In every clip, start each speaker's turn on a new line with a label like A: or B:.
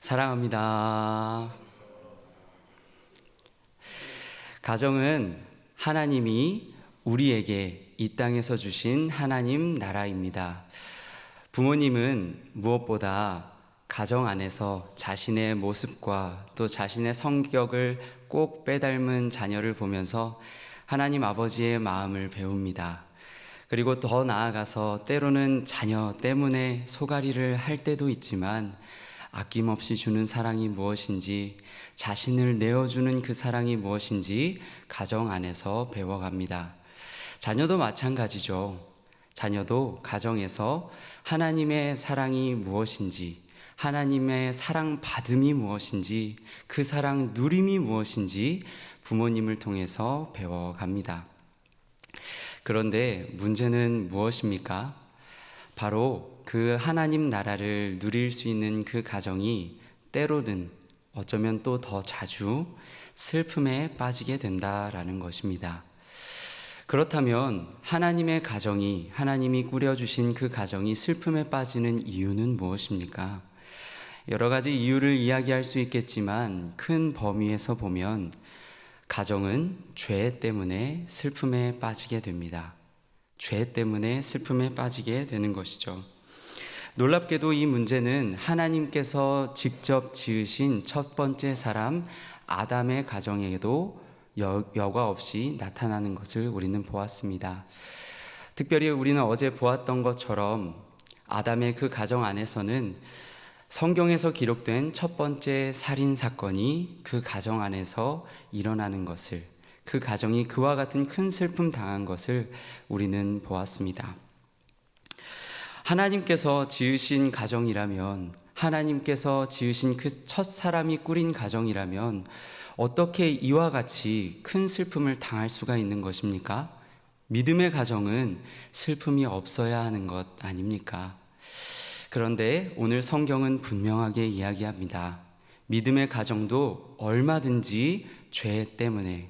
A: 사랑합니다. 가정은 하나님이 우리에게 이 땅에서 주신 하나님 나라입니다. 부모님은 무엇보다 가정 안에서 자신의 모습과 또 자신의 성격을 꼭 빼닮은 자녀를 보면서 하나님 아버지의 마음을 배웁니다. 그리고 더 나아가서 때로는 자녀 때문에 소가리를 할 때도 있지만 아낌없이 주는 사랑이 무엇인지, 자신을 내어주는 그 사랑이 무엇인지 가정 안에서 배워갑니다. 자녀도 마찬가지죠. 자녀도 가정에서 하나님의 사랑이 무엇인지, 하나님의 사랑 받음이 무엇인지, 그 사랑 누림이 무엇인지 부모님을 통해서 배워갑니다. 그런데 문제는 무엇입니까? 바로 그 하나님 나라를 누릴 수 있는 그 가정이 때로는 어쩌면 또 더 자주 슬픔에 빠지게 된다라는 것입니다. 그렇다면 하나님의 가정이, 하나님이 꾸려주신 그 가정이 슬픔에 빠지는 이유는 무엇입니까? 여러 가지 이유를 이야기할 수 있겠지만 큰 범위에서 보면 가정은 죄 때문에 슬픔에 빠지게 됩니다. 죄 때문에 슬픔에 빠지게 되는 것이죠. 놀랍게도 이 문제는 하나님께서 직접 지으신 첫 번째 사람 아담의 가정에게도 여과 없이 나타나는 것을 우리는 보았습니다. 특별히 우리는 어제 보았던 것처럼 아담의 그 가정 안에서는 성경에서 기록된 첫 번째 살인 사건이 그 가정 안에서 일어나는 것을, 그 가정이 그와 같은 큰 슬픔 당한 것을 우리는 보았습니다. 하나님께서 지으신 가정이라면, 하나님께서 지으신 그 첫 사람이 꾸린 가정이라면 어떻게 이와 같이 큰 슬픔을 당할 수가 있는 것입니까? 믿음의 가정은 슬픔이 없어야 하는 것 아닙니까? 그런데 오늘 성경은 분명하게 이야기합니다. 믿음의 가정도 얼마든지 죄 때문에,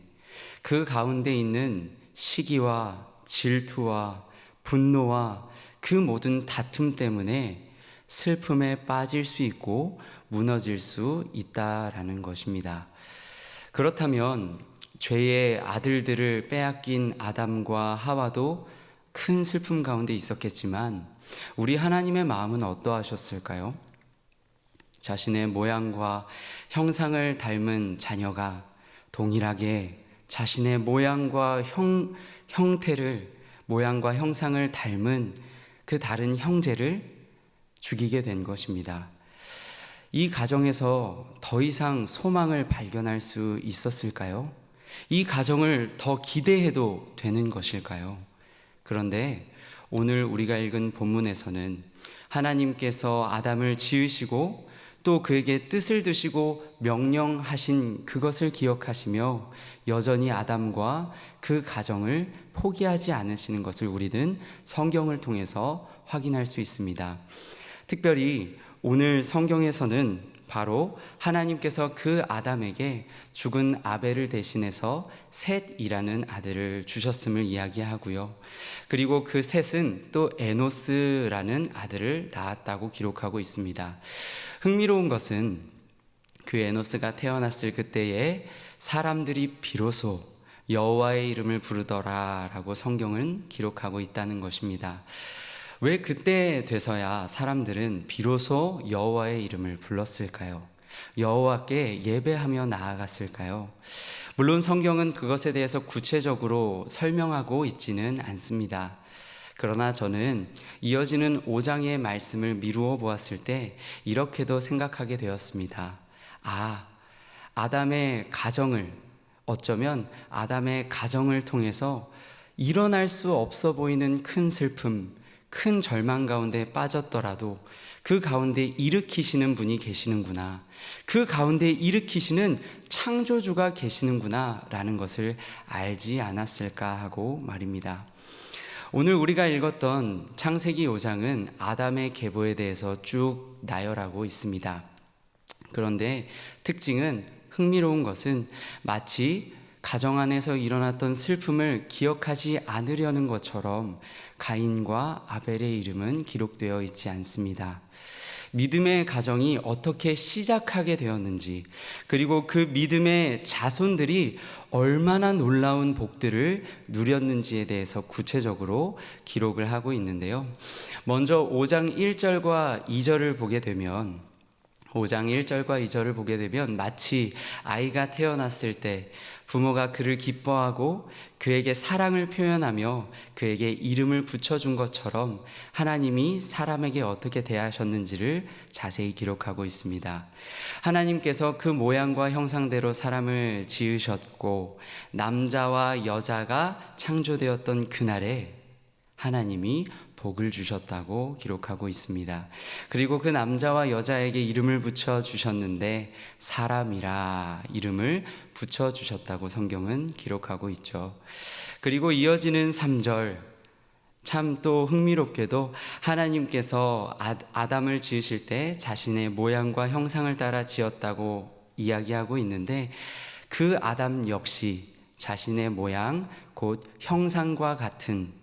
A: 그 가운데 있는 시기와 질투와 분노와 그 모든 다툼 때문에 슬픔에 빠질 수 있고 무너질 수 있다라는 것입니다. 그렇다면 죄의 아들들을 빼앗긴 아담과 하와도 큰 슬픔 가운데 있었겠지만 우리 하나님의 마음은 어떠하셨을까요? 자신의 모양과 형상을 닮은 자녀가 동일하게 자신의 모양과 형태를, 모양과 형상을 닮은 그 다른 형제를 죽이게 된 것입니다. 이 가정에서 더 이상 소망을 발견할 수 있었을까요? 이 가정을 더 기대해도 되는 것일까요? 그런데 오늘 우리가 읽은 본문에서는 하나님께서 아담을 지으시고 또 그에게 뜻을 두시고 명령하신 그것을 기억하시며 여전히 아담과 그 가정을 포기하지 않으시는 것을 우리는 성경을 통해서 확인할 수 있습니다. 특별히 오늘 성경에서는 바로 하나님께서 그 아담에게 죽은 아벨을 대신해서 셋이라는 아들을 주셨음을 이야기하고요. 그리고 그 셋은 또 에노스라는 아들을 낳았다고 기록하고 있습니다. 흥미로운 것은 그 에노스가 태어났을 그때에 사람들이 비로소 여호와의 이름을 부르더라라고 성경은 기록하고 있다는 것입니다. 왜 그때 돼서야 사람들은 비로소 여호와의 이름을 불렀을까요? 여호와께 예배하며 나아갔을까요? 물론 성경은 그것에 대해서 구체적으로 설명하고 있지는 않습니다. 그러나 저는 이어지는 5장의 말씀을 미루어 보았을 때 이렇게도 생각하게 되었습니다. 아담의 가정을, 어쩌면 아담의 가정을 통해서 일어날 수 없어 보이는 큰 슬픔, 큰 절망 가운데 빠졌더라도 그 가운데 일으키시는 분이 계시는구나, 그 가운데 일으키시는 창조주가 계시는구나 라는 것을 알지 않았을까 하고 말입니다. 오늘 우리가 읽었던 창세기 5장은 아담의 계보에 대해서 쭉 나열하고 있습니다. 그런데 특징은, 흥미로운 것은 마치 가정 안에서 일어났던 슬픔을 기억하지 않으려는 것처럼 가인과 아벨의 이름은 기록되어 있지 않습니다. 믿음의 가정이 어떻게 시작하게 되었는지, 그리고 그 믿음의 자손들이 얼마나 놀라운 복들을 누렸는지에 대해서 구체적으로 기록을 하고 있는데요. 먼저 5장 1절과 2절을 보게 되면 5장 1절과 2절을 보게 되면 마치 아이가 태어났을 때 부모가 그를 기뻐하고 그에게 사랑을 표현하며 그에게 이름을 붙여준 것처럼 하나님이 사람에게 어떻게 대하셨는지를 자세히 기록하고 있습니다. 하나님께서 그 모양과 형상대로 사람을 지으셨고 남자와 여자가 창조되었던 그날에 하나님이 복을 주셨다고 기록하고 있습니다. 그리고 그 남자와 여자에게 이름을 붙여주셨는데 사람이라 이름을 붙여주셨다고 성경은 기록하고 있죠. 그리고 이어지는 3절, 참 또 흥미롭게도 하나님께서 아담을 지으실 때 자신의 모양과 형상을 따라 지었다고 이야기하고 있는데 그 아담 역시 자신의 모양 곧 형상과 같은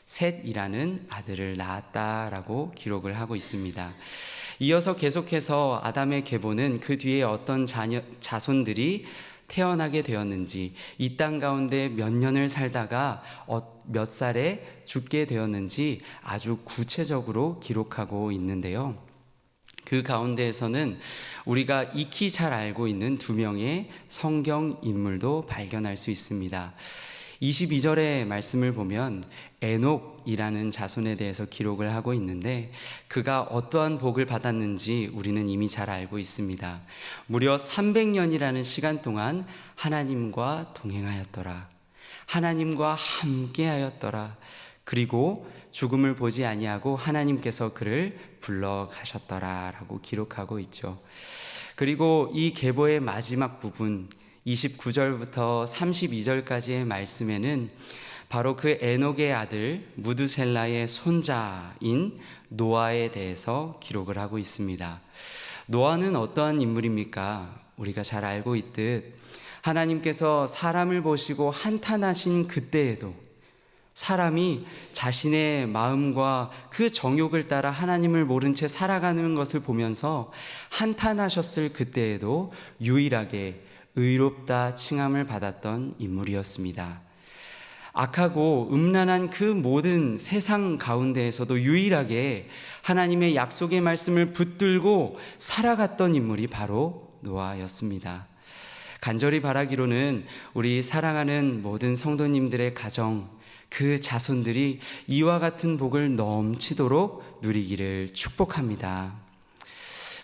A: 셋이라는 아들을 낳았다라고 기록을 하고 있습니다. 이어서 계속해서 아담의 계보는 그 뒤에 어떤 자손들이 태어나게 되었는지, 이 땅 가운데 몇 년을 살다가 몇 살에 죽게 되었는지 아주 구체적으로 기록하고 있는데요. 그 가운데에서는 우리가 익히 잘 알고 있는 2명의 성경 인물도 발견할 수 있습니다. 22절의 말씀을 보면 에녹이라는 자손에 대해서 기록을 하고 있는데 그가 어떠한 복을 받았는지 우리는 이미 잘 알고 있습니다. 무려 300년이라는 시간 동안 하나님과 동행하였더라. 하나님과 함께하였더라. 그리고 죽음을 보지 아니하고 하나님께서 그를 불러가셨더라라고 기록하고 있죠. 그리고 이 계보의 마지막 부분 29절부터 32절까지의 말씀에는 바로 그 에녹의 아들 무드셀라의 손자인 노아에 대해서 기록을 하고 있습니다. 노아는 어떠한 인물입니까? 우리가 잘 알고 있듯 하나님께서 사람을 보시고 한탄하신 그때에도 사람이 자신의 마음과 그 정욕을 따라 하나님을 모른 채 살아가는 것을 보면서 한탄하셨을 그때에도 유일하게 의롭다 칭함을 받았던 인물이었습니다. 악하고 음란한 그 모든 세상 가운데에서도 유일하게 하나님의 약속의 말씀을 붙들고 살아갔던 인물이 바로 노아였습니다. 간절히 바라기로는 우리 사랑하는 모든 성도님들의 가정, 그 자손들이 이와 같은 복을 넘치도록 누리기를 축복합니다.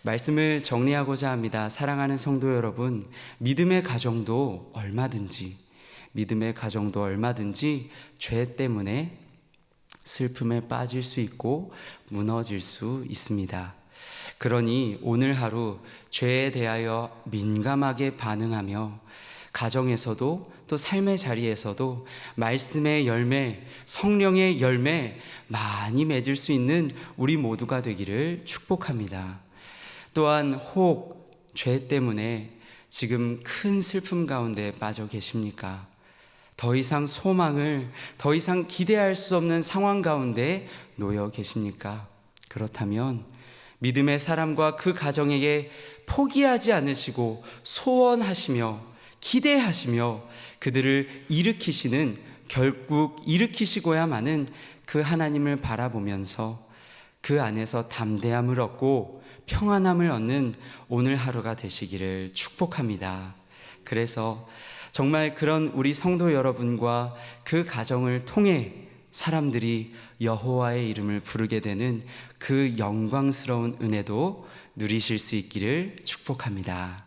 A: 말씀을 정리하고자 합니다. 사랑하는 성도 여러분, 믿음의 가정도 얼마든지 죄 때문에 슬픔에 빠질 수 있고 무너질 수 있습니다. 그러니 오늘 하루 죄에 대하여 민감하게 반응하며 가정에서도 또 삶의 자리에서도 말씀의 열매, 성령의 열매 많이 맺을 수 있는 우리 모두가 되기를 축복합니다. 또한 혹 죄 때문에 지금 큰 슬픔 가운데 빠져 계십니까? 더 이상 소망을, 더 이상 기대할 수 없는 상황 가운데 놓여 계십니까? 그렇다면 믿음의 사람과 그 가정에게 포기하지 않으시고 소원하시며 기대하시며 그들을 일으키시는, 결국 일으키시고야만은 그 하나님을 바라보면서 그 안에서 담대함을 얻고 평안함을 얻는 오늘 하루가 되시기를 축복합니다. 그래서 정말 그런 우리 성도 여러분과 그 가정을 통해 사람들이 여호와의 이름을 부르게 되는 그 영광스러운 은혜도 누리실 수 있기를 축복합니다.